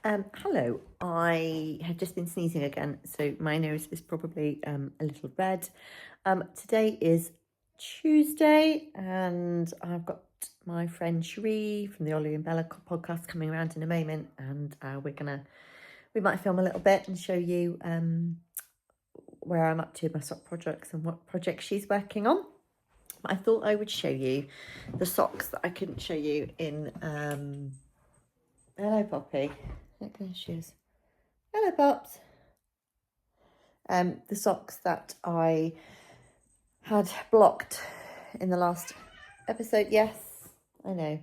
Hello, I have just been sneezing again, so my nose is probably a little red. Today is Tuesday, and I've got my friend Cherie from the Ollie and Bella podcast coming around in a moment, and we might film a little bit and show you where I'm up to, my sock projects and what projects she's working on. But I thought I would show you the socks that I couldn't show you in hello Poppy. There she is. Hello, Pops. The socks that I had blocked in the last episode. Yes, I know.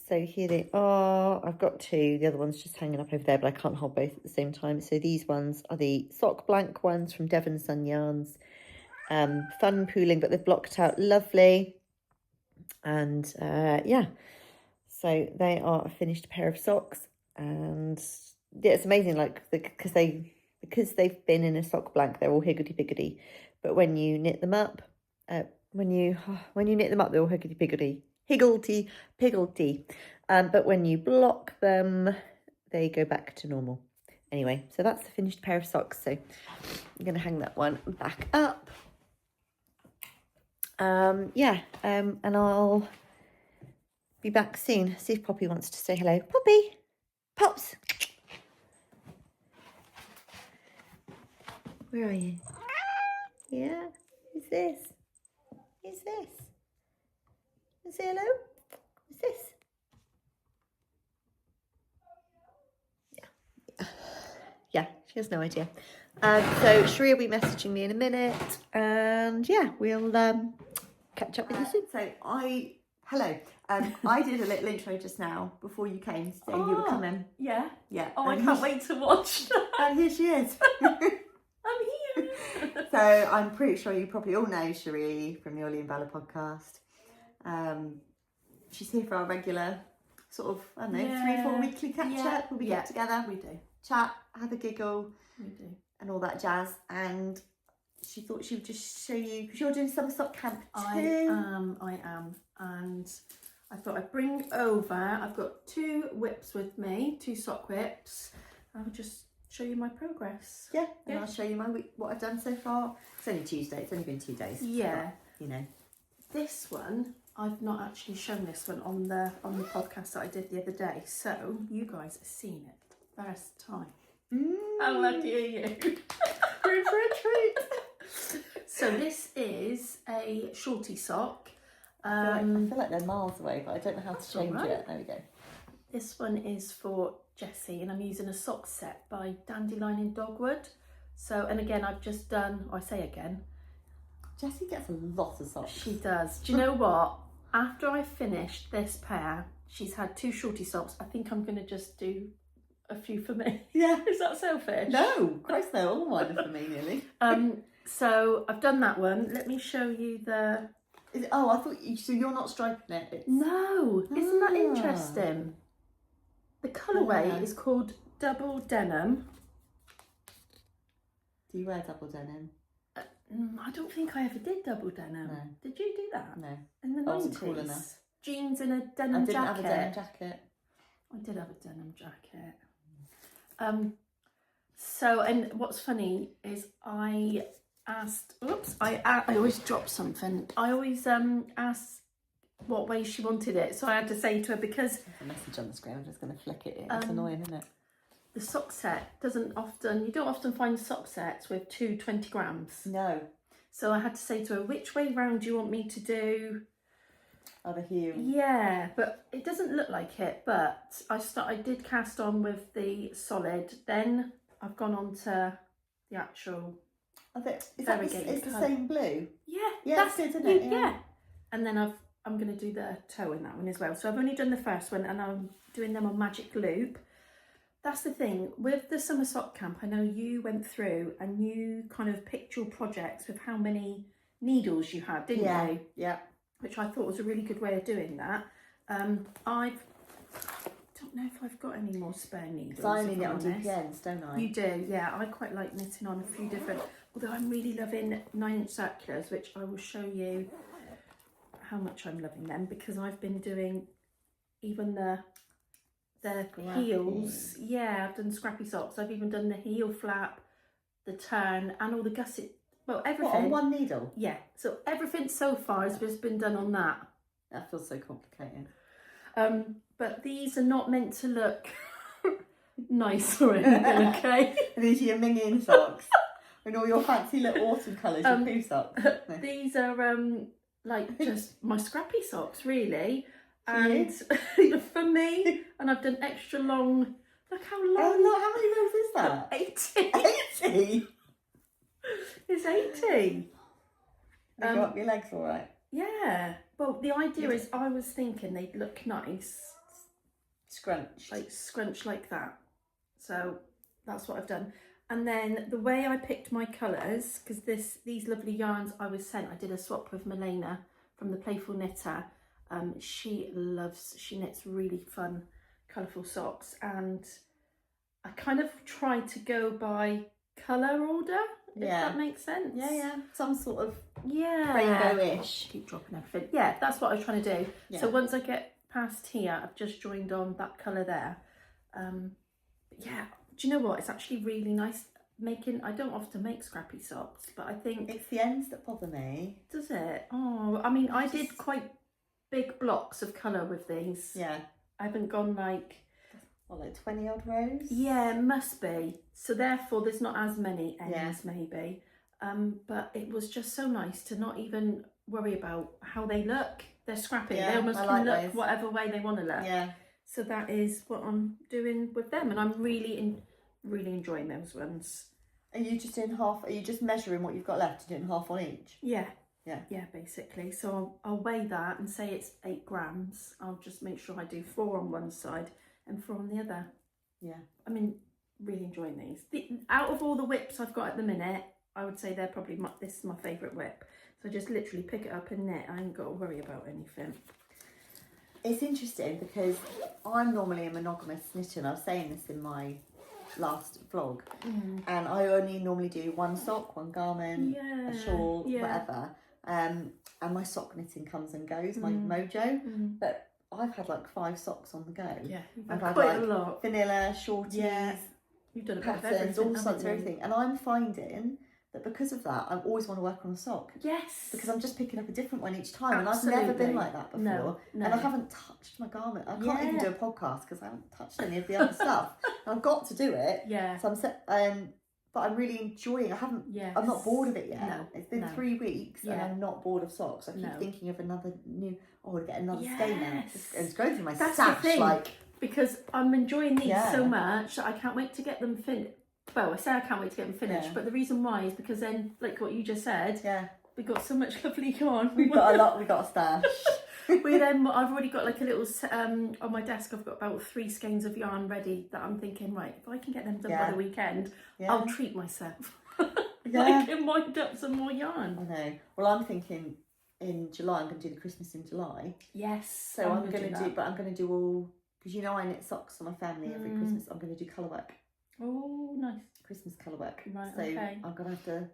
So here they are. I've got two. The other one's just hanging up over there, but I can't hold both at the same time. So these ones are the sock blank ones from Devon Sun Yarns. Fun pooling, but they've blocked out lovely. And yeah, so they are a finished pair of socks. And yeah, it's amazing, like because they've been in a sock blank, they're all higgledy-piggledy. But when you knit them up, when you knit them up, they're all higgledy-piggledy. But when you block them, they go back to normal. Anyway, so that's the finished pair of socks. So I'm going to hang that one back up. And I'll be back soon. See if Poppy wants to say hello. Poppy! Pops! Where are you? Yeah? Who's this? Who's this? Say hello? Who's this? Yeah, she has no idea. So Cherie will be messaging me in a minute, and yeah, we'll catch up with you soon. Hello. I did a little intro just now before you came to say you were coming. Yeah. Yeah. Oh, I can't wait to watch that. And here she is. I'm here. So I'm pretty sure you probably all know Cherie from the Ollie and Bella podcast. She's here for our regular sort of, I don't know, 3-4 weekly catch up. We'll be get together. We do. Chat, have a giggle. We do. And all that jazz. And she thought she would just show you, because you're doing summer sock camp too. I am. And I thought I'd bring over, I've got 2 whips with me, 2 sock whips. I'll just show you my progress. Yeah, and I'll show you my week, what I've done so far. It's only Tuesday, it's only been 2 days. Yeah. But, you know. This one, I've not actually shown this one on the podcast that I did the other day. So you guys have seen it first time. How lucky are you? We're for a treat. So this is a shorty sock. I feel like they're miles away, but I don't know how to change it. There we go. This one is for Jessie, and I'm using a sock set by Dandelion in Dogwood. So, and again, I've just done, I say again, Jessie gets a lot of socks. She does. Do you know what? After I finished this pair, she's had 2 shorty socks. I think I'm going to just do a few for me. Yeah. Is that selfish? No, Christ no, all mine are for me nearly. So I've done that one. Let me show you the... I thought so you're not striping it. No, isn't that interesting? The colourway is called Double Denim. Do you wear double denim? I don't think I ever did double denim. No. Did you do that? No. In the 90s? I wasn't cool enough. Jeans and a denim jacket. I didn't have a denim jacket. I did have a denim jacket. So, and what's funny is I asked, I always drop something. I always asked what way she wanted it. So I had to say to her, because... There's a message on the screen, I'm just going to flick it in. It's annoying, isn't it? The sock set you don't often find sock sets with 2 20 grams. No. So I had to say to her, which way round do you want me to do? Oh, the heel. Yeah, but it doesn't look like it. But I did cast on with the solid. Then I've gone on to the actual. Is that the same blue? Yeah, that's good, isn't it? Yeah. And then I'm going to do the toe in that one as well. So I've only done the first one, and I'm doing them on magic loop. That's the thing with the summer sock camp. I know you went through and you kind of picked your projects with how many needles you had, didn't you? Yeah. Which I thought was a really good way of doing that. I don't know if I've got any more spare needles. So I only knit on DPNs, don't I? You do, yeah. I quite like knitting on a few different, although I'm really loving 9-inch circulars, which I will show you how much I'm loving them, because I've been doing even the the Scrappy. heels. Yeah, I've done scrappy socks. I've even done the heel flap, the turn, and all the gusset. Well, everything. What, on one needle? Yeah. So everything so far has just been done on that. That feels so complicated. But these are not meant to look nice or anything, okay? These are your minging socks. And all your fancy little autumn colours, your poo socks. No. These are like just my scrappy socks, really. For And for me, and I've done extra long. Look how long. Oh, no, how many rows is that? 80. 80? It's 80. You got your legs all right? Yeah. Well, the idea is I was thinking they'd look nice. Scrunched. Like scrunch like that. So that's what I've done. And then the way I picked my colours, because these lovely yarns I was sent, I did a swap with Milena from the Playful Knitter. She knits really fun, colourful socks, and I kind of tried to go by colour order, if that makes sense. Yeah. Some sort of Yeah. rainbow-ish. Keep dropping everything. Yeah, that's what I was trying to do. Yeah. So once I get past here, I've just joined on that colour there. Yeah, do you know what? It's actually really nice making. I don't often make scrappy socks, but I think It's the ends that bother me. does it? Oh, I mean, I did quite big blocks of colour with these. Yeah. I haven't gone like. What, like 20 odd rows? Yeah, it must be. So therefore, there's not as many ends, maybe. But it was just so nice to not even worry about how they look. They're scrappy. Yeah, They almost I can like look those. whatever way they want to look. Yeah. So that is what I'm doing with them, and I'm really enjoying those ones. Are you just doing half? Are you just measuring what you've got left? You're doing half on each? Yeah. Yeah. Yeah, basically. So I'll weigh that and say it's 8 grams. I'll just make sure I do 4 on one side and 4 on the other. Yeah. I mean, really enjoying these. Out of all the whips I've got at the minute, I would say they're probably this is my favourite whip. So just literally pick it up and knit. I ain't got to worry about anything. It's interesting because I'm normally a monogamous knitter, and I was saying this in my last vlog, and I only normally do one sock, one garment, a shawl, whatever, and my sock knitting comes and goes, my mojo, but I've had like 5 socks on the go. Yeah, you've I've had had quite like a lot. vanilla, shorties, You've done a bit of patterns, everything, all sorts of haven't you? everything, and I'm finding that because of that, I always want to work on a sock. Yes. Because I'm just picking up a different one each time. Absolutely. And I've never been like that before. No. And I haven't touched my garment. I can't even do a podcast because I haven't touched any of the other stuff. And I've got to do it. Yeah. So but I'm really enjoying. I'm not bored of it yet. No. It's been 3 weeks and I'm not bored of socks. I keep thinking of another new. I want to get another skein now. It's going through my stash. Because I'm enjoying these so much that I can't wait to get them finished. Well, I say I can't wait to get them finished, but the reason why is because then, like what you just said, we got so much lovely yarn. We've got a lot. We got a stash. I've already got like a little on my desk. I've got about 3 skeins of yarn ready that I'm thinking, right, if I can get them done by the weekend, I'll treat myself. I can wind up some more yarn. I know. Well, I'm thinking in July I'm going to do the Christmas in July. Yes. So I'm going to do all, because you know I knit socks for my family every Christmas. I'm going to do colour work. Oh, nice. Christmas colour work. Right, so okay. I'm going to have to,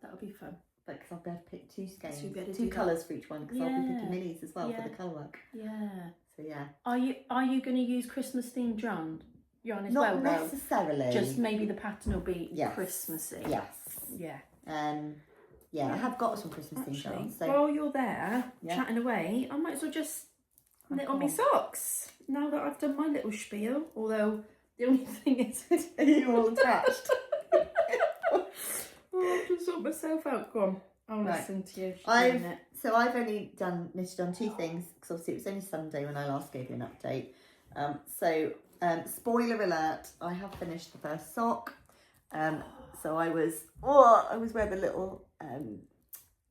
that'll be fun. Because I'll be able to pick 2 skeins, So 2 colours for each one, because I'll be picking minis as well for the colour work. Yeah. So yeah. Are you going to use Christmas themed yarn as Not well? necessarily. Just maybe the pattern will be Christmassy. Yes. Yeah. I have got some Christmas themed yarn. So while you're there chatting away, I might as well just knit on my socks now that I've done my little spiel. Although the only thing is, are you all attached? I've just sort myself out. Go on, I'll listen to you. I've only knitted on 2 things, because obviously it was only Sunday when I last gave you an update. Spoiler alert, I have finished the first sock. So I was where the little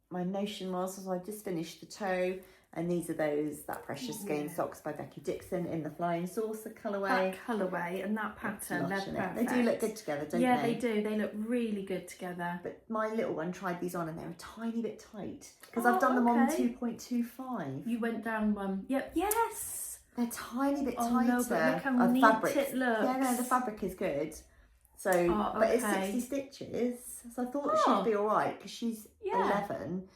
my notion was I just finished the toe, and these are that Precious Skein socks by Becky Dixon in the Flying Saucer colourway. That colourway and that pattern, they're perfect. They do look good together, don't they? Yeah, they do. They look really good together. But my little one tried these on and they're a tiny bit tight, because I've done them on 2.25. You went down one. Yep. Yes. They're tiny bit tighter. No, but look how neat it looks. Yeah, no, the fabric is good. So, but it's 60 stitches, so I thought she'd be all right, because she's 11.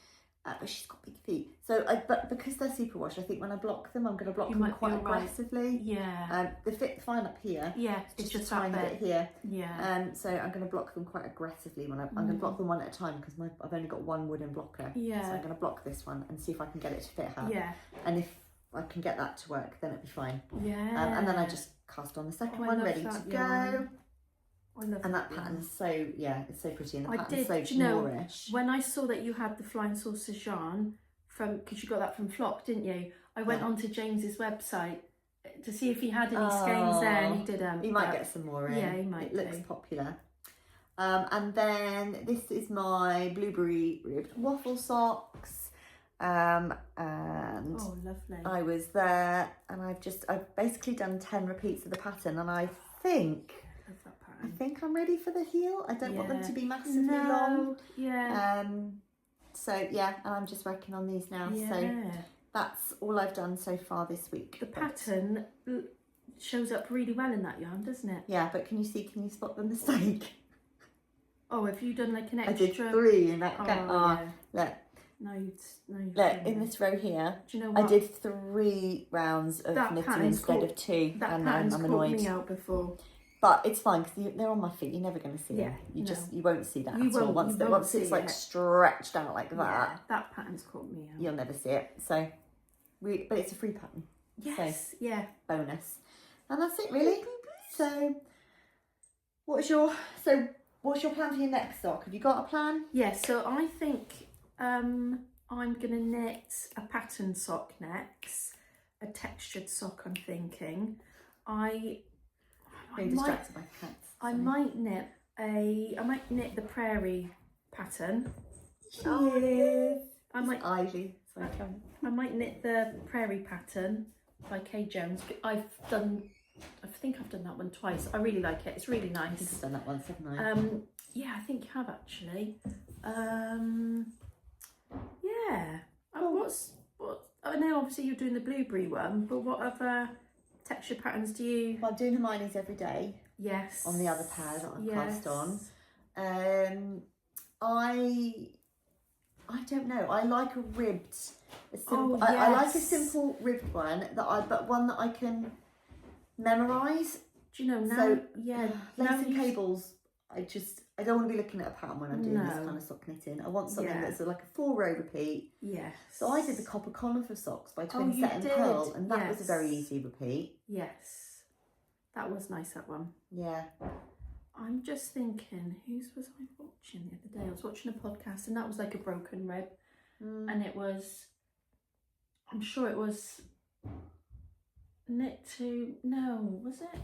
But she's got big feet. So, but because they're superwash, I think when I block them, I'm going to block them quite aggressively. Yeah. They fit fine up here. Yeah, it's just a tiny bit here. Yeah. So I'm going to block them quite aggressively when I'm going to block them one at a time because I've only got one wooden blocker. Yeah. So I'm going to block this one and see if I can get it to fit her. Yeah. And if I can get that to work, then it'll be fine. Yeah. And then I just cast on the second one, ready to go. I love and that pattern's so, it's so pretty, and the pattern's so do you know, Moorish. when I saw that you had the flying saucer yarn because you got that from Flock, didn't you? I went onto James's website to see if he had any skeins there, and he didn't. He might get some more in. Yeah, he might. It looks popular. And then this is my blueberry ribbed waffle socks. And oh, lovely. I was there, and I've basically done 10 repeats of the pattern, and I think I'm ready for the heel. I don't want them to be massively long. Yeah. So yeah, and I'm just working on these now. Yeah. So that's all I've done so far this week. The pattern shows up really well in that yarn, doesn't it? Yeah, but can you spot the mistake? Oh, have you done like an extra? I did 3 in that. Look. No, Look, in this row here, do you know what? I did 3 rounds of knitting instead of 2, and I'm annoyed. Me out before. But it's fine because they're on my feet. You're never going to see them. You won't see that at all. Once it's like stretched out like that. Yeah, that pattern's caught me out. You'll never see it. So but it's a free pattern. Yes. So, bonus. And that's it really. So what's your plan for your next sock? Have you got a plan? Yeah. So I think I'm gonna knit a pattern sock next, a textured sock. I'm thinking. I might knit the prairie pattern. I might knit the prairie pattern by Kay Jones. I think I've done that one twice. I really like it. It's really nice. I've done that once, haven't I? Yeah, I think you have actually. Yeah. What? I know obviously you're doing the blueberry one, but what other texture patterns do you? Well, I'm doing Hermione's every day. Yes. On the other pad that I've cast on. I don't know. I like a ribbed. I like a simple ribbed one but one that I can memorise. Do you know now? So lace and cables. I don't want to be looking at a pattern when I'm doing this kind of sock knitting. I want something that's like a 4-row repeat. Yes. So I did the Copper Conifer socks by Twin Set and Pearl, and that was a very easy repeat. Yes. That was nice, that one. Yeah. I'm just thinking, whose was I watching the other day? I was watching a podcast, and that was like a broken rib. And it was, I'm sure it was was it?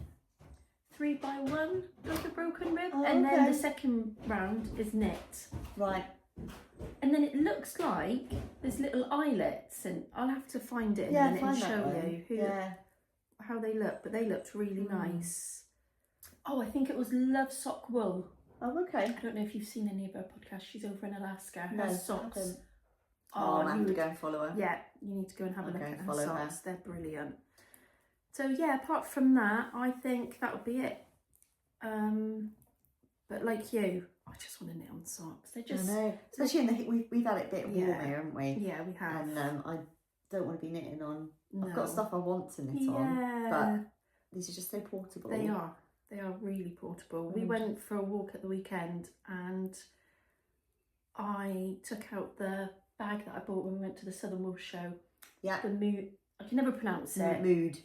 3x1 like a broken rib, and then the second round is knit. Right. And then it looks like there's little eyelets, and I'll have to find it in a minute and show you how they look, but they looked really nice. Oh, I think it was Love Sock Wool. Oh, okay. I don't know if you've seen any of her podcasts. She's over in Alaska. Her socks. I have to go and follow her. Yeah, you need to go and have a look at her socks. They're brilliant. So yeah, apart from that, I think that would be it. But like you, I just want to knit on socks. They just, especially in the heat. We've had it a bit warm here, haven't we? Yeah, we have. And I don't want to be knitting on. I've got stuff I want to knit on, but these are just so portable. They are. They are really portable. We went for a walk at the weekend, and I took out the bag that I bought when we went to the Southern Wool show. Yeah. The Mood. I can never pronounce it. Mood.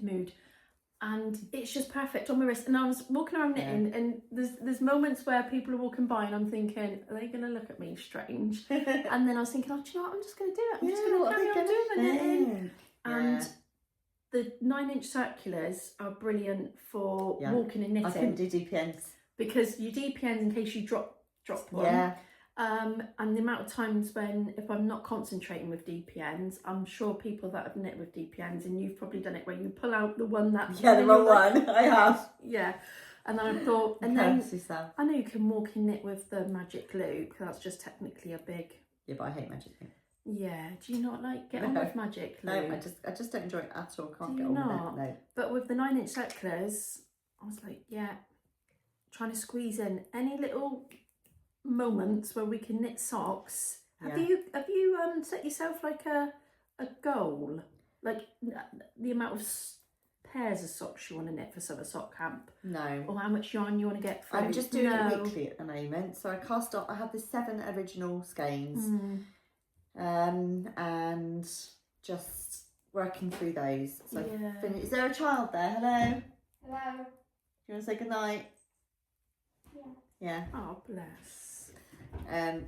And it's just perfect on my wrist. And I was walking around knitting, and there's moments where people are walking by, and I'm thinking, are they going to look at me strange? And then I was thinking, do you know what? I'm just going to do it. I'm just going to carry on doing my knitting. And the 9-inch circulars are brilliant for walking and knitting. I couldn't do DPNs. Because you DPNs in case you drop one. Yeah. And the amount of times if I'm not concentrating with DPNs, I'm sure people that have knit with DPNs, and you've probably done it where you pull out the one that... Yeah, the wrong one. I have. Yeah. And then I thought... And then I know you can walk and knit with the magic loop. That's just technically a big... Yeah, but I hate magic loop. Yeah. Do you not get on with magic loop? No, I just don't enjoy it at all. Can't get on with it. No. But with the 9-inch circulars, I was like, trying to squeeze in any little moments where we can knit socks Have you set yourself like a goal, like the amount of pairs of socks you want to knit for summer sock camp? No. Or how much yarn you want to get through? I'm just doing it weekly at the moment. So I have the 7 original skeins, and just working through those. So is there a child there? Hello. Hello. Do you want to say good night? Yeah. Yeah. Oh, bless. Come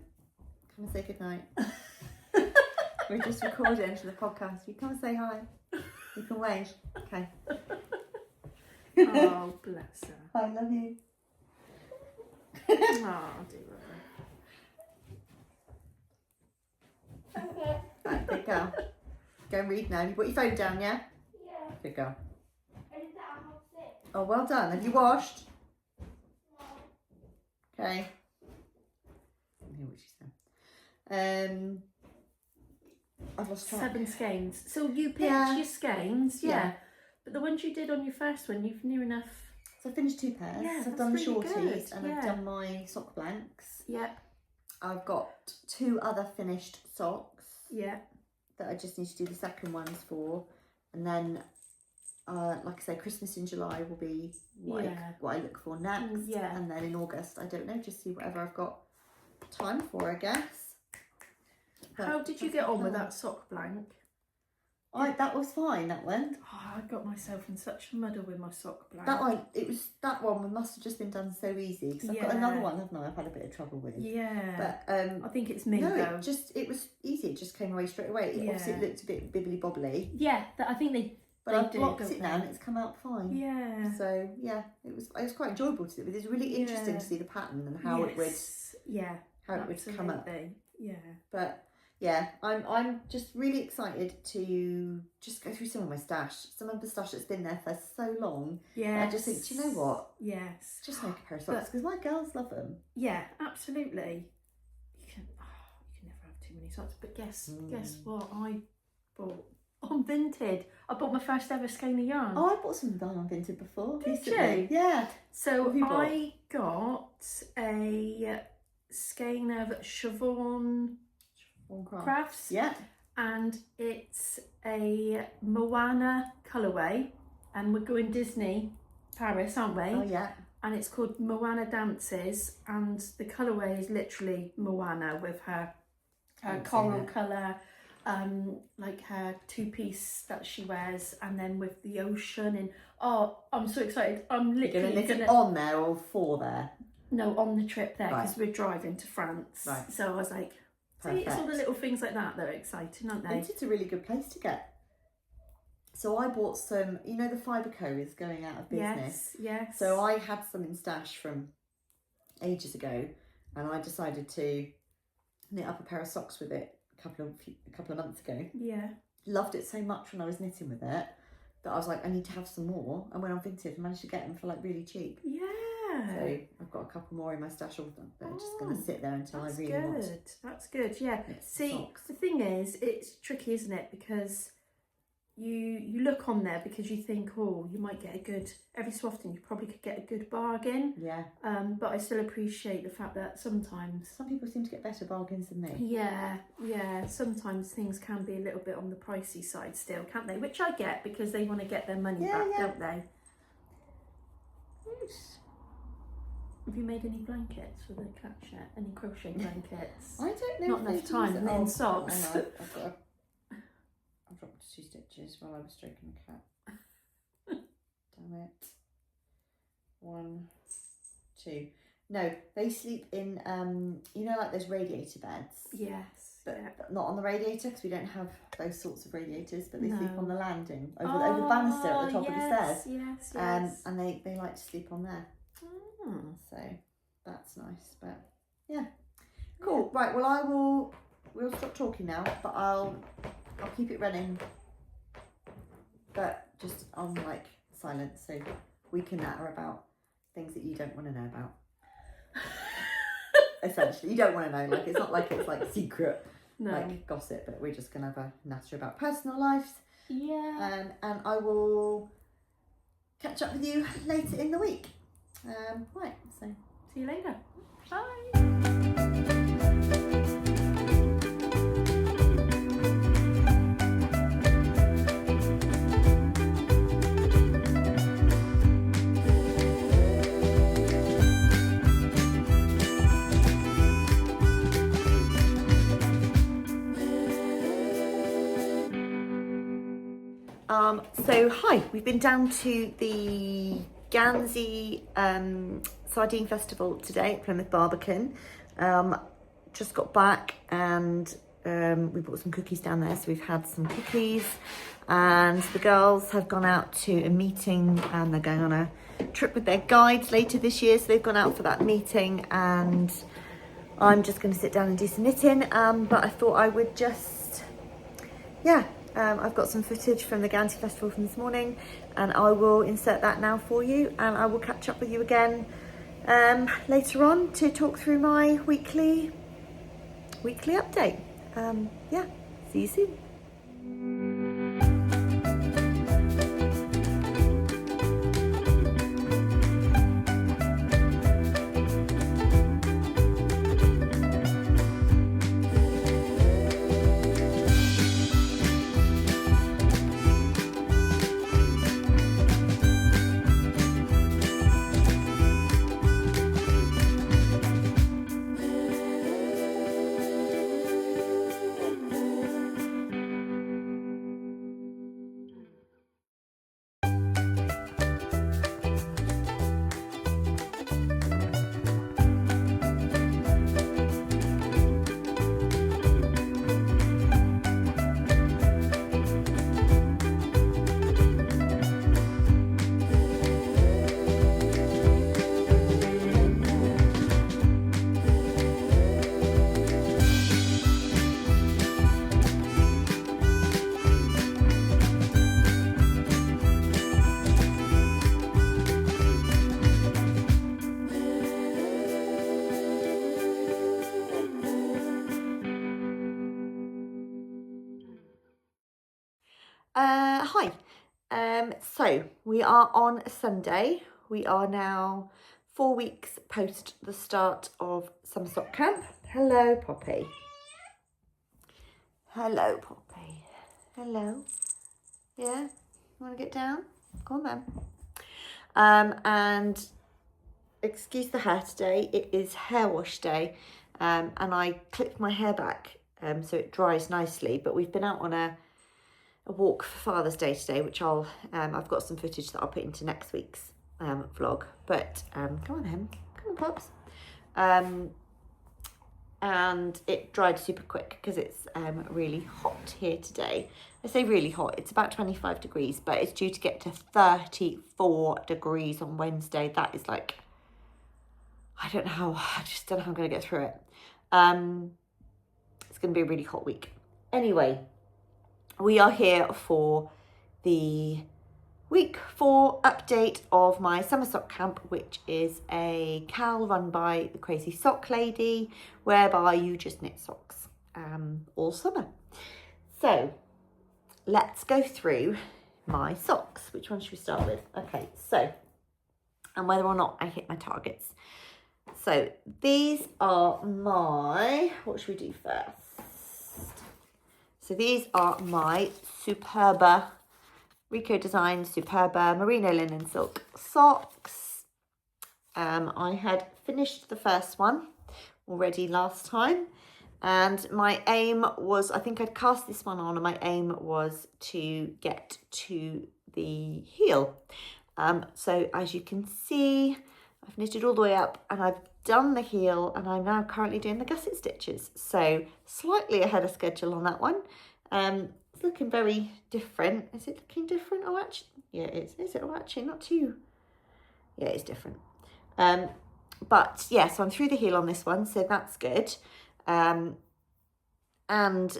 and say good night. We're just recording for the podcast. You come and say hi. You can wave. Okay. Oh, bless her. I love you. Oh, dear. Okay. Right, good girl. Go and read now. You put your phone down, yeah? Yeah. Good girl. I did that on sick. Oh, well done. Have you washed? No. Okay. I hear what she said. I've lost track. 7 skeins. So you picked your skeins, but the ones you did on your first one, you've near enough. So I finished 2 pairs. Yeah, I've that's done the really shorties good. and I've done my sock blanks. Yeah. I've got 2 other finished socks. Yeah. That I just need to do the second ones for, and then like I say, Christmas in July will be what I look for next. Yeah. And then in August, I don't know, just see whatever I've got time for, I guess. But How did you get on with that sock blank? That was fine. That went. Oh, I got myself in such a muddle with my sock blank. That one must have just been done so easy, because I've got another one, haven't I? I've had a bit of trouble with. Yeah. But I think it's me no, though. it was easy. It just came away straight away. Obviously, it looked a bit bibbly bobbly. Yeah, I think they. But I've blocked it now and it's come out fine. Yeah. So yeah, it was quite enjoyable to do. It was really interesting to see the pattern and how it would come up. Yeah. But yeah, I'm just really excited to just go through some of my stash. Some of the stash that's been there for so long. Yeah. I just think, do you know what? Yes. Just make a pair of socks, because my girls love them. Yeah, absolutely. You can never have too many socks. But guess what I bought on Vinted? I bought my first ever skein of yarn. Oh, I bought some yarn on Vinted before. Did recently. you? Yeah. So What have you bought? I got a skein of Siobhan Crafts. Yeah. And it's a Moana colourway, and we're going Disney Paris, aren't we? Oh yeah. And it's called Moana Dances, and the colourway is literally Moana with her coral colour, like her 2-piece that she wears, and then with the ocean. And oh, I'm so excited! I'm literally You're gonna knit it on there or for there? No, on the trip there, because Right. we're driving to France. Right. So I was like, see, it's all the little things like that that are exciting, aren't they? It's a really good place to get. So I bought some, the fibre co is going out of business. Yes. So I had some in stash from ages ago, and I decided to knit up a pair of socks with it a couple of months ago. Yeah. Loved it so much when I was knitting with it that I was like, I need to have some more. And went on Vinted and managed to get them for like really cheap. Yeah. So I've got a couple more in my stash of them. They're just going to sit there until I really want to. That's good. Yeah. See, socks. the thing is, it's tricky, isn't it? Because you look on there because you think, oh, you might get a good, every so often you probably could get a good bargain. Yeah. But I still appreciate the fact that sometimes Some people seem to get better bargains than me. yeah, sometimes things can be a little bit on the pricey side still, can't they? Which I get, because they want to get their money back, don't they? Have you made any blankets for the cat shed? Any crochet blankets? I don't know. Not if enough they've time, used and it. then Oh, socks. hang on, I've dropped 2 stitches while I was stroking the cat. Damn it. 1, 2. No, they sleep in, like those radiator beds. Yes. But not on the radiator, because we don't have those sorts of radiators, but they sleep No. on the landing, over the banister at the top of the stairs. Yes. And they like to sleep on there. So that's nice. But yeah. Cool. Right, well we'll stop talking now, but I'll keep it running. But just on like silence, so we can natter about things that you don't want to know about. Essentially, you don't want to know. Like, it's not like it's like secret, like gossip, but we're just gonna have a natter about personal lives. Yeah. And I will catch up with you later in the week. Right. So See you later. Bye. So hi, we've been down to the Guernsey Sardine Festival today at Plymouth Barbican. Just got back and we bought some cookies down there, so we've had some cookies, and the girls have gone out to a meeting and they're going on a trip with their guides later this year, so they've gone out for that meeting, and I'm just going to sit down and do some knitting, but I thought I would just, I've got some footage from the Guernsey Festival from this morning, and I will insert that now for you, and I will catch up with you again later on to talk through my weekly update. See you soon. Hi. So we are on Sunday. We are now 4 weeks post the start of summer sock camp. Hello, Poppy. Hello, Poppy. Hello. Yeah? You want to get down? Come on then. And excuse the hair today. It is hair wash day. And I clipped my hair back so it dries nicely. But we've been out on a walk for Father's Day today, which I've got some footage that I'll put into next week's vlog. But come on, Hem, come on, Pops. And it dried super quick because it's really hot here today. I say really hot, it's about 25 degrees, but it's due to get to 34 degrees on Wednesday. That is like, I just don't know how I'm going to get through it. It's going to be a really hot week. Anyway, we are here for the week 4 update of my summer sock camp, which is a cal run by the Crazy Sock Lady, whereby you just knit socks all summer. So let's go through my socks. Which one should we start with? Okay, so, and whether or not I hit my targets. So these are my, what should we do first? So these are my Superba, Rico Design Superba Merino Linen Silk socks. I had finished the first one already last time, and my aim was, I think I'd cast this one on, and my aim was to get to the heel. So as you can see, I've knitted all the way up and I've done the heel, and I'm now currently doing the gusset stitches. So slightly ahead of schedule on that one. It's looking very different. Is it looking different? Oh, actually, yeah, it is. Is it? Oh, actually, not too. Yeah, it's different. But yeah, so I'm through the heel on this one, so that's good. And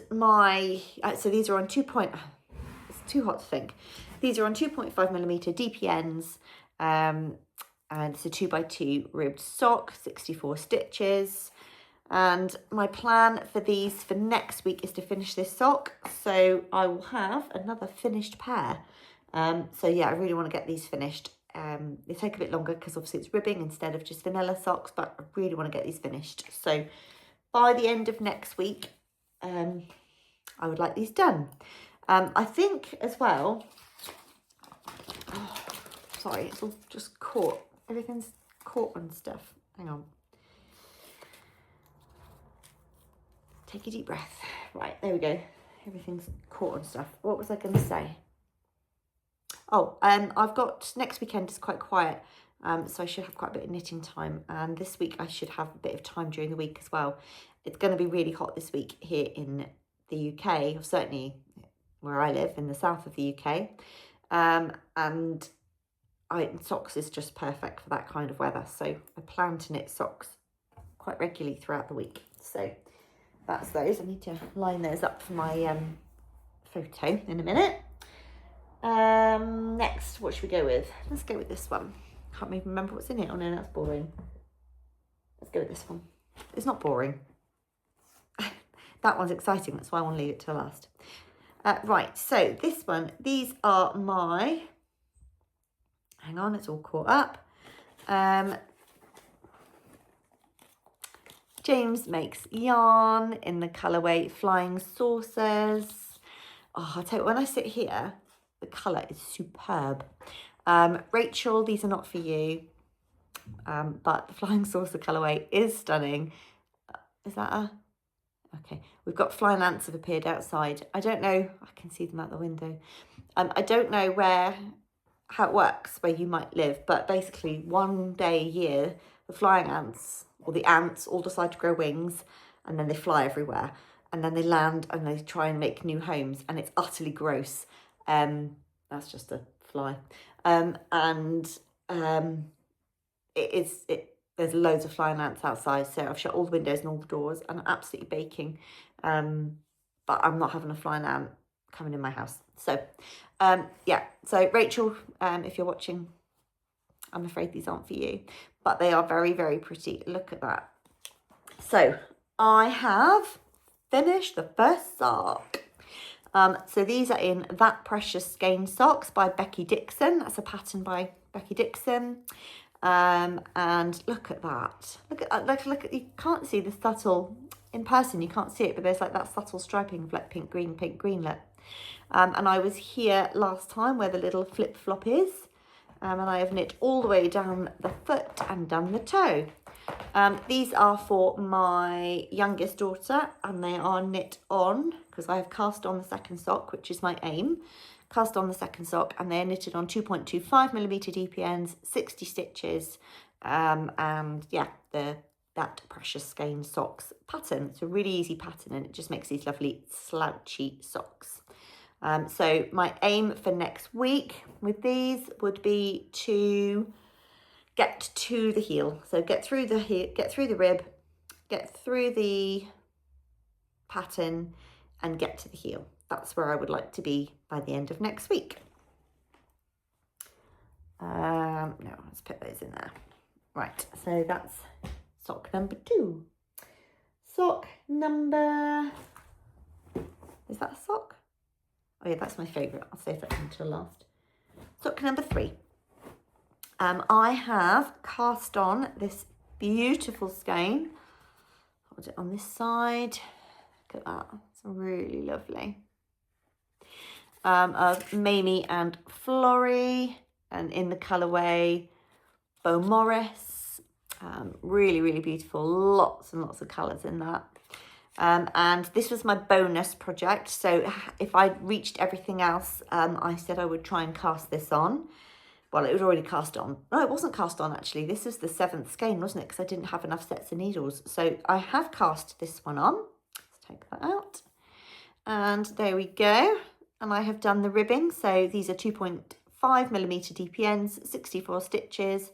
my, so these are on it's too hot to think. These are on 2.5mm DPNs. And it's a 2x2 ribbed sock, 64 stitches. And my plan for these for next week is to finish this sock. So I will have another finished pair. So yeah, I really want to get these finished. They take a bit longer because obviously it's ribbing instead of just vanilla socks, but I really want to get these finished. So by the end of next week, I would like these done. I think as well, sorry, it's all just caught. Everything's caught on stuff. Hang on. Take a deep breath. Right, there we go. Everything's caught on stuff. What was I going to say? Oh, I've got, next weekend is quite quiet, so I should have quite a bit of knitting time, and this week I should have a bit of time during the week as well. It's going to be really hot this week here in the UK, or certainly where I live in the south of the UK, and socks is just perfect for that kind of weather, so I plan to knit socks quite regularly throughout the week. So that's those. I need to line those up for my photo in a minute. Next, what should we go with? Let's go with this one. Can't even remember what's in it. Oh no, that's boring. Let's go with this one. It's not boring. That one's exciting, that's why I want to leave it till last. Right, so this one, these are my, hang on, it's all caught up. James Makes Yarn in the colourway Flying Saucers. Oh, I'll tell you, when I sit here, the colour is superb. Rachel, these are not for you, but the Flying Saucer colourway is stunning. Is that a... Okay, we've got flying ants have appeared outside. I don't know, I can see them out the window. I don't know how it works where you might live, but basically one day a year, the flying ants, or the ants, all decide to grow wings, and then they fly everywhere. And then they land and they try and make new homes, and it's utterly gross. That's just a fly. There's loads of flying ants outside, so I've shut all the windows and all the doors, and I'm absolutely baking. But I'm not having a flying ant coming in my house. So, yeah. So Rachel, if you're watching, I'm afraid these aren't for you, but they are very, very pretty. Look at that. So I have finished the first sock. So these are in That Precious Skein Socks by Becky Dixon. That's a pattern by Becky Dixon. And look at that. Look at, you can't see the subtle, in person you can't see it, but there's like that subtle striping of like pink, greenlet. And I was here last time where the little flip flop is. And I have knit all the way down the foot and down the toe. These are for my youngest daughter, and they are knit on, because I have cast on the second sock, which is my aim. Cast on the second sock, and they're knitted on 2.25mm DPNs, 60 stitches, and yeah, That Precious Skein Socks pattern. It's a really easy pattern, and it just makes these lovely slouchy socks. So my aim for next week with these would be to get to the heel. So get through the rib, get through the pattern, and get to the heel. That's where I would like to be by the end of next week. No, let's put those in there. Right, so that's sock number 2. Sock number... Is that a sock? Oh yeah, that's my favourite. I'll save that until last. Sock number 3. I have cast on this beautiful skein. Hold it on this side. Look at that. It's really lovely. Of Mamie and Florrie, and in the colourway Beau Morris. Really, really beautiful. Lots and lots of colours in that. And this was my bonus project. So if I reached everything else, I said I would try and cast this on. Well, it was already cast on. No, it wasn't cast on, actually. This is the 7th skein, wasn't it? Because I didn't have enough sets of needles. So I have cast this one on. Let's take that out. And there we go. And I have done the ribbing. So these are 2.5mm DPNs, 64 stitches,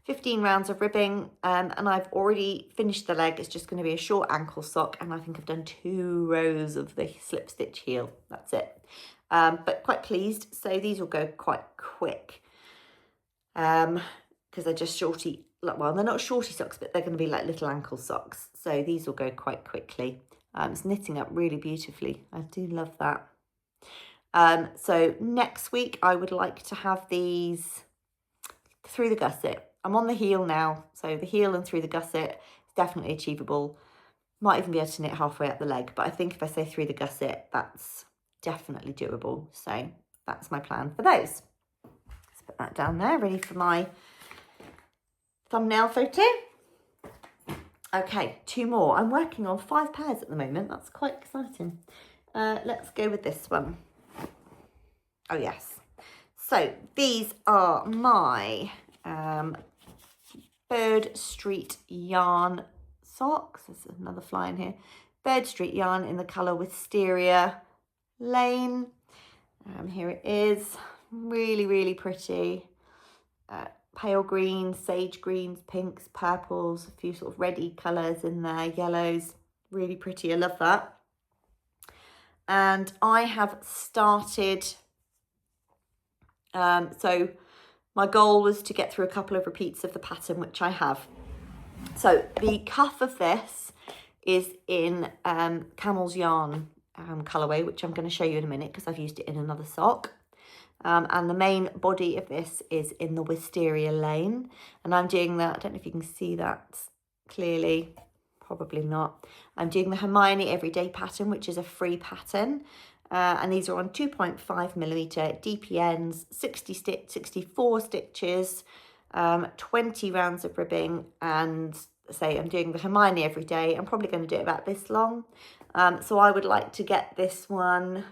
15 rounds of ribbing. And I've already finished the leg. It's just going to be a short ankle sock. And I think I've done 2 rows of the slip stitch heel. That's it. But quite pleased. So these will go quite quick. Because they're just shorty, well, they're not shorty socks, but they're going to be like little ankle socks. So these will go quite quickly. It's knitting up really beautifully. I do love that. So next week I would like to have these through the gusset. I'm on the heel now, so the heel and through the gusset is definitely achievable. Might even be able to knit halfway up the leg, but I think if I say through the gusset, that's definitely doable. So that's my plan for those. Let's put that down there, ready for my thumbnail photo. Okay, 2 more. I'm working on 5 pairs at the moment. That's quite exciting. Let's go with this one. Oh, yes. So these are my Bird Street yarn socks. There's another fly in here. Bird Street yarn in the colour Wisteria Lane. Here it is. Really, really pretty. Pale greens, sage greens, pinks, purples, a few sort of reddy colours in there, yellows. Really pretty. I love that. And I have started, so my goal was to get through a couple of repeats of the pattern, which I have. So the cuff of this is in Camel's Yarn colourway, which I'm going to show you in a minute because I've used it in another sock. And the main body of this is in the Wisteria Lane. And I'm doing that, I don't know if you can see that clearly, probably not. I'm doing the Hermione Everyday pattern, which is a free pattern. And these are on 2.5mm DPNs, 64 stitches, 20 rounds of ribbing, and say I'm doing the Hermione Everyday. I'm probably going to do it about this long. So I would like to get this one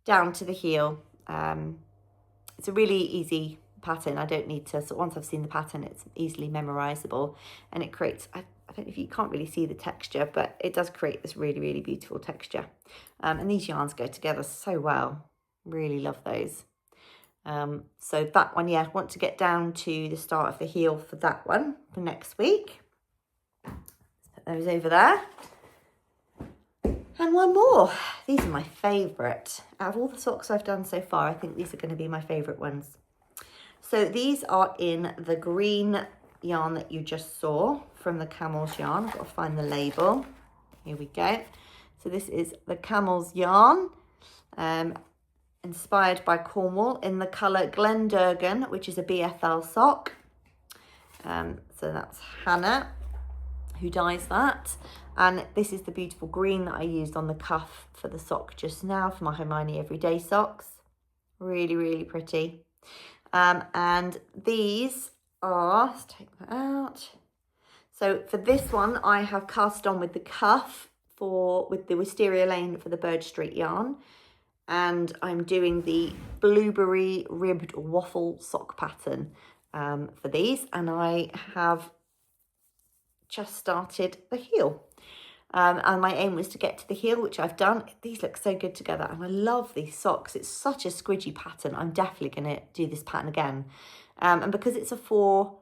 down to the heel. It's a really easy pattern. I don't need to, so once I've seen the pattern, it's easily memorizable, and it creates, I don't know if you can't really see the texture, but it does create this really, really beautiful texture. And these yarns go together so well. Really love those. So that one, yeah, I want to get down to the start of the heel for that one for next week. Let's put those over there. And one more. These are my favourite. Out of all the socks I've done so far, I think these are going to be my favourite ones. So these are in the green yarn that you just saw from the Camel's Yarn. I've got to find the label. Here we go. So this is the Camel's Yarn, inspired by Cornwall, in the colour Glendurgan, which is a BFL sock. So that's Hannah who dyes that. And this is the beautiful green that I used on the cuff for the sock just now for my Hermione Everyday socks. Really, really pretty. And these are, let's take that out. So for this one, I have cast on with the cuff with the Wisteria Lane for the Bird Street yarn. And I'm doing the blueberry ribbed waffle sock pattern for these. And I have just started the heel. And my aim was to get to the heel, which I've done. These look so good together, and I love these socks. It's such a squidgy pattern. I'm definitely going to do this pattern again. And because it's a four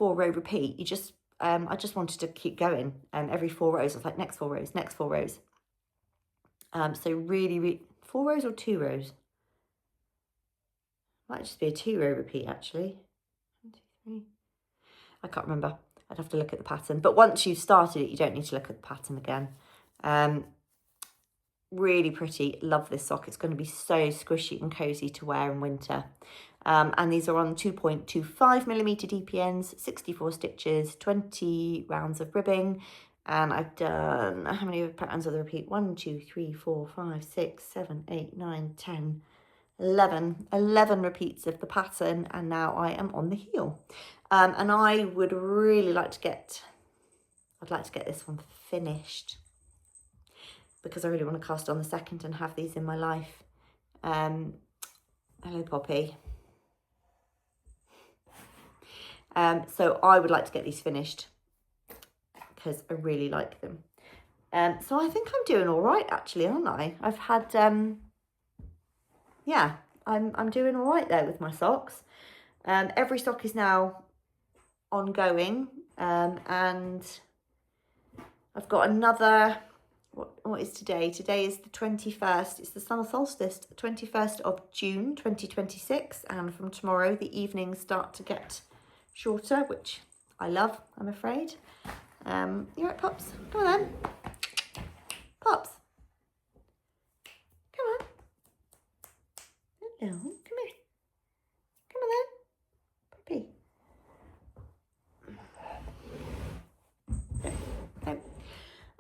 row repeat, you just I just wanted to keep going. Every 4 rows, I was like, next 4 rows, next 4 rows. So really 4 rows or 2 rows? Might just be a 2 row repeat actually. 1, 2, 3. I can't remember. I'd have to look at the pattern. But once you've started it, you don't need to look at the pattern again. Really pretty. Love this sock. It's going to be so squishy and cozy to wear in winter. And these are on 2.25mm DPNs, 64 stitches, 20 rounds of ribbing. And I've done, how many patterns of the repeat? 1, 2, 3, 4, 5, 6, 7, 8, 9, 10, 11 repeats of the pattern. And now I am on the heel. And I would really like to get, I'd like to get this one finished because I really want to cast on the second and have these in my life. Hello, Poppy. So I would like to get these finished because I really like them. So I think I'm doing all right, actually, aren't I? I've had, yeah, I'm doing all right there with my socks. Every sock is now ongoing, and I've got another, what is today? Today is the 21st, it's the summer solstice, 21st of June 2026, and from tomorrow the evenings start to get shorter, which I love, I'm afraid. You right, Pops? Come on then. Pops. Come on. Hello, come here. Come on then. Poppy.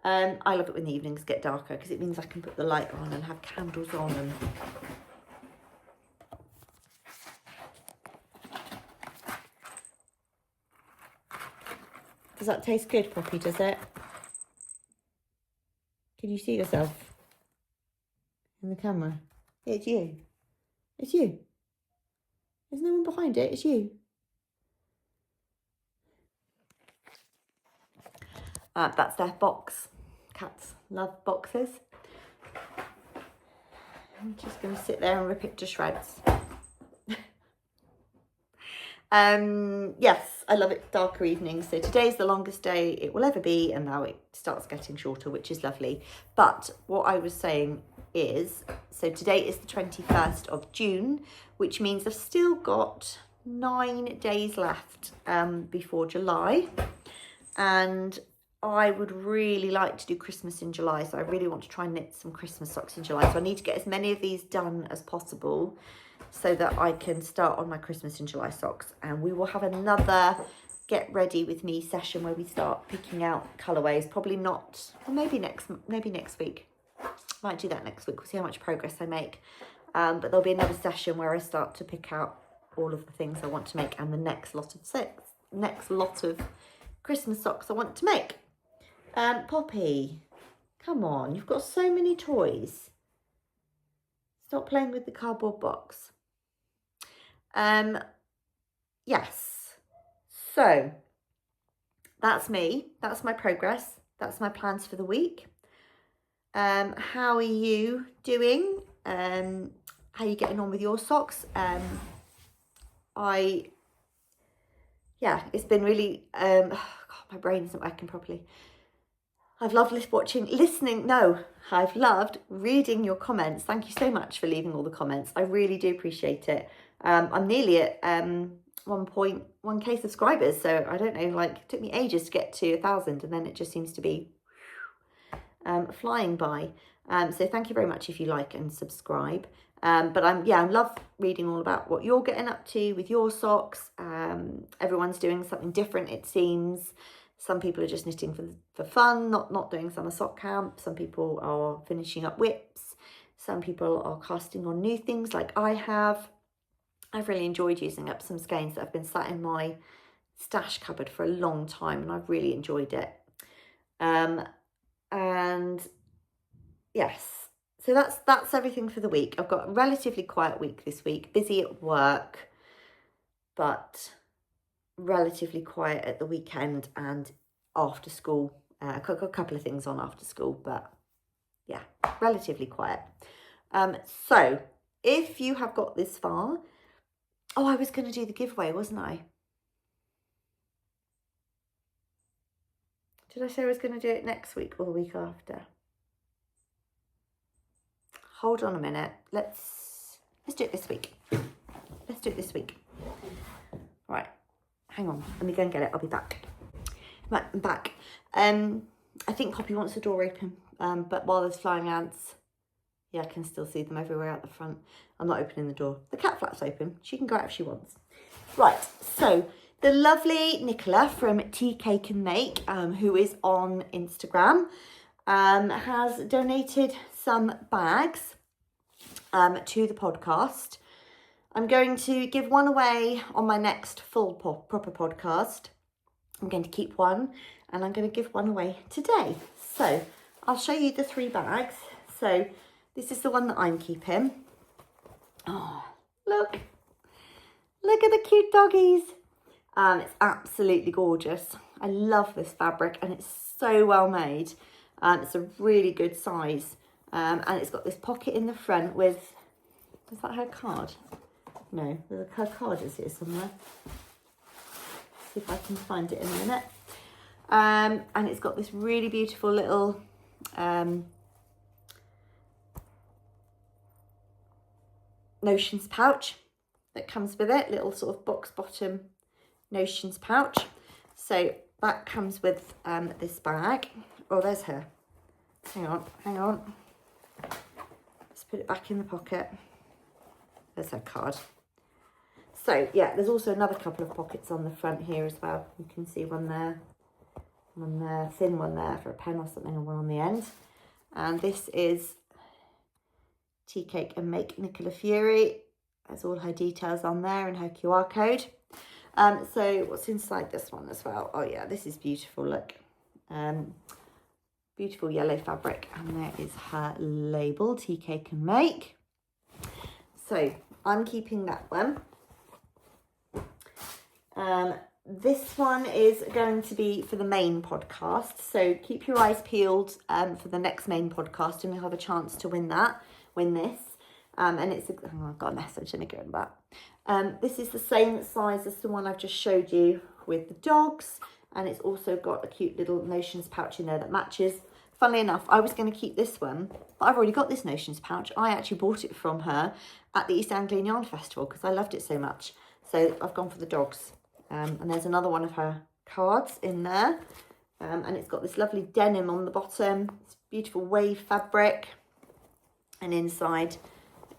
I love it when the evenings get darker because it means I can put the light on and have candles on. And does that taste good, Poppy? Does it? Can you see yourself in the camera? It's you. It's you. There's no one behind it. It's you. That's their box. Cats love boxes. I'm just going to sit there and rip it to shreds. Yes, I love it. Darker evenings. So today's the longest day it will ever be, and now it starts getting shorter, which is lovely. But what I was saying is, so today is the 21st of June, which means I've still got 9 days left before July, and I would really like to do Christmas in July. So I really want to try and knit some Christmas socks in July. So I need to get as many of these done as possible so that I can start on my Christmas in July socks. And we will have another get ready with me session where we start picking out colourways. Probably not, or maybe next week. Might do that next week. We'll see how much progress I make. But there'll be another session where I start to pick out all of the things I want to make and the next lot of Christmas socks I want to make. Poppy, come on, you've got so many toys. Stop playing with the cardboard box. Yes, so that's me. That's my progress. That's my plans for the week. How are you doing? How are you getting on with your socks? It's been really, God, my brain isn't working properly. I've loved I've loved reading your comments. Thank you so much for leaving all the comments. I really do appreciate it. I'm nearly at 1.1k subscribers, so I don't know, like, it took me ages to get to 1,000, and then it just seems to be flying by. So thank you very much if you like and subscribe. But I love reading all about what you're getting up to with your socks. Everyone's doing something different, it seems. Some people are just knitting for fun, not doing summer sock camp. Some people are finishing up whips. Some people are casting on new things like I have. I've really enjoyed using up some skeins that have been sat in my stash cupboard for a long time, and I've really enjoyed it. And yes, so that's everything for the week. I've got a relatively quiet week this week, busy at work, but relatively quiet at the weekend and after school. I've got a couple of things on after school, but yeah, relatively quiet. So if you have got this far, I was going to do the giveaway, wasn't I? Did I say I was going to do it next week or the week after? Hold on a minute. Let's do it this week. Let's do it this week. Right. Hang on. Let me go and get it. I'll be back. Right, I'm back. I think Poppy wants the door open. But while there's flying ants, yeah, I can still see them everywhere out the front. I'm not opening the door. The cat flap's open. She can go out if she wants. Right. So the lovely Nicola from Tea Cake and Make, who is on Instagram, has donated some bags to the podcast. I'm going to give one away on my next full proper podcast. I'm going to keep one, and I'm going to give one away today. So I'll show you the 3 bags. So this is the one that I'm keeping. Oh, look at the cute doggies. It's absolutely gorgeous. I love this fabric, and it's so well made. It's a really good size. And it's got this pocket in the front with, is that her card? No, her card is here somewhere. See if I can find it in a minute. And it's got this really beautiful little notions pouch that comes with it, little sort of box bottom notions pouch. So that comes with this bag. Oh, there's her. Hang on. Let's put it back in the pocket. There's her card. So yeah, there's also another couple of pockets on the front here as well. You can see one there, thin one there for a pen or something, and one on the end. And this is Tea Cake and Make Nicola Fury. There's all her details on there and her QR code. So what's inside this one as well? Oh yeah, this is beautiful, look. Beautiful yellow fabric, and there is her label, Tea Cake and Make. So I'm keeping that one. This one is going to be for the main podcast. So keep your eyes peeled for the next main podcast, and you'll have a chance to win this. And it's, I've got a message, let me go in that. This is the same size as the one I've just showed you with the dogs. And it's also got a cute little notions pouch in there that matches. Funnily enough, I was going to keep this one, but I've already got this notions pouch. I actually bought it from her at the East Anglian Yarn Festival because I loved it so much. So I've gone for the dogs. And there's another one of her cards in there. And it's got this lovely denim on the bottom. It's beautiful wave fabric. And inside,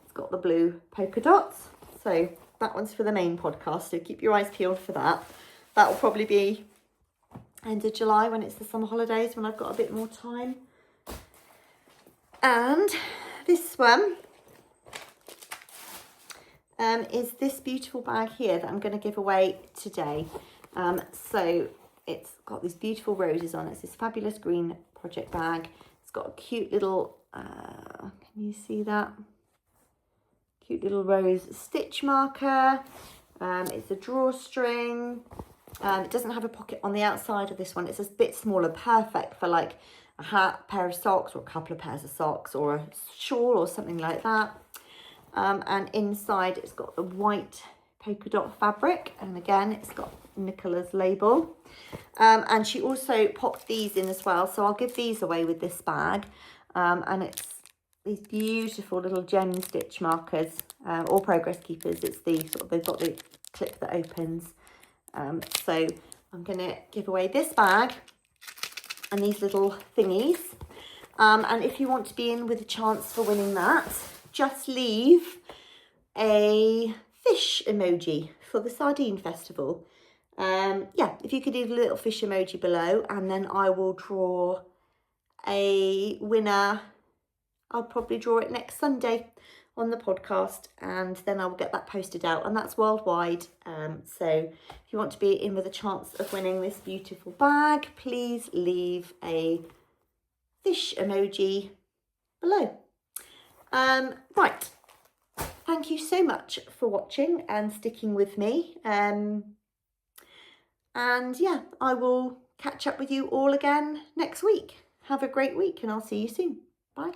it's got the blue polka dots. So that one's for the main podcast. So keep your eyes peeled for that. That will probably be end of July when it's the summer holidays, when I've got a bit more time. And this one is this beautiful bag here that I'm going to give away today. So it's got these beautiful roses on it. It's this fabulous green project bag. It's got a cute little, can you see that? Cute little rose stitch marker. It's a drawstring. It doesn't have a pocket on the outside of this one. It's a bit smaller, perfect for like a hat, pair of socks, or a couple of pairs of socks, or a shawl or something like that. And inside it's got the white polka dot fabric, and again it's got Nicola's label. And she also popped these in as well, so I'll give these away with this bag. And it's these beautiful little gem stitch markers, or progress keepers. It's the sort of, they've got the clip that opens. So I'm going to give away this bag and these little thingies. And if you want to be in with a chance for winning that, just leave a fish emoji for the sardine festival. Yeah, if you could leave a little fish emoji below, and then I will draw a winner. I'll probably draw it next Sunday on the podcast, and then I will get that posted out, and that's worldwide. So if you want to be in with a chance of winning this beautiful bag, please leave a fish emoji below. Right, thank you so much for watching and sticking with me, and yeah, I will catch up with you all again next week. Have a great week, and I'll see you soon. Bye.